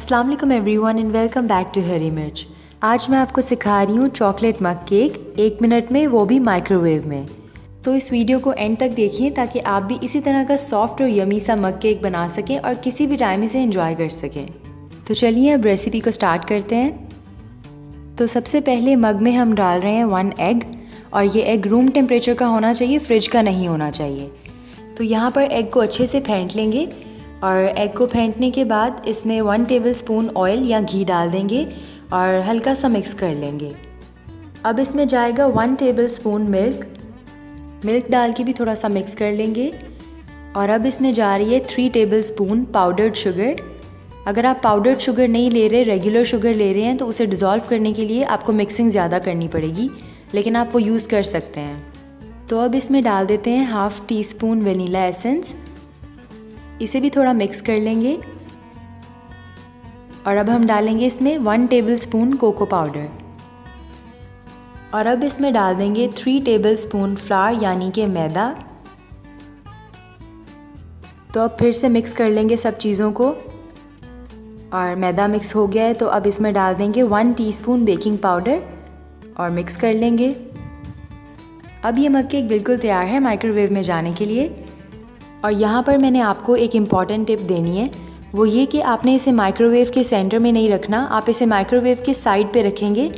अस्सलाम वालेकुम everyone and welcome back to Hari Mirch. आज मैं आपको सिखा रही हूँ चॉकलेट मग केक 1 मिनट में, वो भी माइक्रोवेव में। तो इस वीडियो को एंड तक देखिए ताकि आप भी इसी तरह का सॉफ्ट और यमी सा मग केक बना सकें और किसी भी टाइम इसे एंजॉय कर सकें। तो चलिए अब रेसिपी को स्टार्ट करते हैं। तो सबसे पहले मग में हम डाल रहे हैं 1 एग, और ये एग रूम टेम्परेचर का होना चाहिए, फ्रिज का नहीं होना चाहिए। तो यहाँ पर एग को अच्छे से फेंट लेंगे और एग को फेंटने के बाद इसमें 1 टेबलस्पून ऑयल या घी डाल देंगे और हल्का सा मिक्स कर लेंगे। अब इसमें जाएगा 1 टेबलस्पून मिल्क डाल के भी थोड़ा सा मिक्स कर लेंगे। और अब इसमें जा रही है 3 टेबलस्पून पाउडर्ड शुगर। अगर आप पाउडर्ड शुगर नहीं ले रहे, रेगुलर शुगर ले रहे हैं, तो उसे डिज़ोल्व करने के लिए आपको मिक्सिंग ज़्यादा करनी पड़ेगी, लेकिन आप वो यूज़ कर सकते हैं। तो अब इसमें डाल देते हैं 1/2 टीस्पून वनीला एसेंस। इसे भी थोड़ा मिक्स कर लेंगे। और अब हम डालेंगे इसमें 1 टेबलस्पून कोको पाउडर। और अब इसमें डाल देंगे 3 टेबलस्पून फ्लावर यानी कि मैदा। तो अब फिर से मिक्स कर लेंगे सब चीज़ों को। और मैदा मिक्स हो गया है तो अब इसमें डाल देंगे 1 टीस्पून बेकिंग पाउडर और मिक्स कर लेंगे। अब ये मग केक बिल्कुल तैयार है माइक्रोवेव में जाने के लिए। और यहाँ पर मैंने आपको एक इम्पॉर्टेंट टिप देनी है, वो ये कि आपने इसे माइक्रोवेव के सेंटर में नहीं रखना, आप इसे माइक्रोवेव के साइड पे रखेंगे।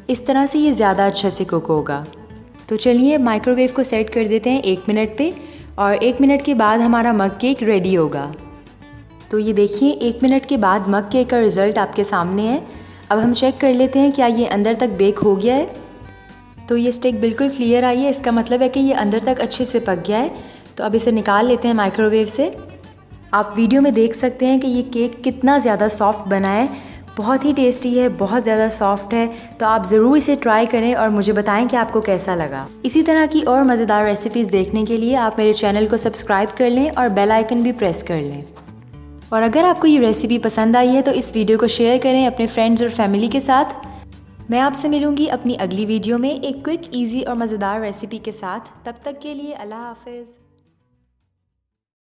इस तरह से ये ज़्यादा अच्छा से कुक होगा। तो चलिए माइक्रोवेव को सेट कर देते हैं 1 मिनट पे, और 1 मिनट के बाद हमारा मग केक रेडी होगा। तो ये देखिए 1 मिनट के बाद मग केक का रिज़ल्ट आपके सामने है। अब हम चेक कर लेते हैं क्या ये अंदर तक बेक हो गया है। तो ये स्टिक बिल्कुल क्लियर आई है, इसका मतलब है कि ये अंदर तक अच्छे से पक गया है। तो अब इसे निकाल लेते हैं माइक्रोवेव से। आप वीडियो में देख सकते हैं कि ये केक कितना ज़्यादा सॉफ्ट बना है, बहुत ही टेस्टी है, बहुत ज़्यादा सॉफ्ट है। तो आप ज़रूर इसे ट्राई करें और मुझे बताएं कि आपको कैसा लगा। इसी तरह की और मज़ेदार रेसिपीज़ देखने के लिए आप मेरे चैनल को सब्सक्राइब कर लें और बेल आइकन भी प्रेस कर लें। और अगर आपको ये रेसिपी पसंद आई है तो इस वीडियो को शेयर करें अपने फ्रेंड्स और फैमिली के साथ। मैं आपसे मिलूंगी अपनी अगली वीडियो में एक क्विक, ईजी और मज़ेदार रेसिपी के साथ। तब तक के लिए अल्लाह हाफ़िज़।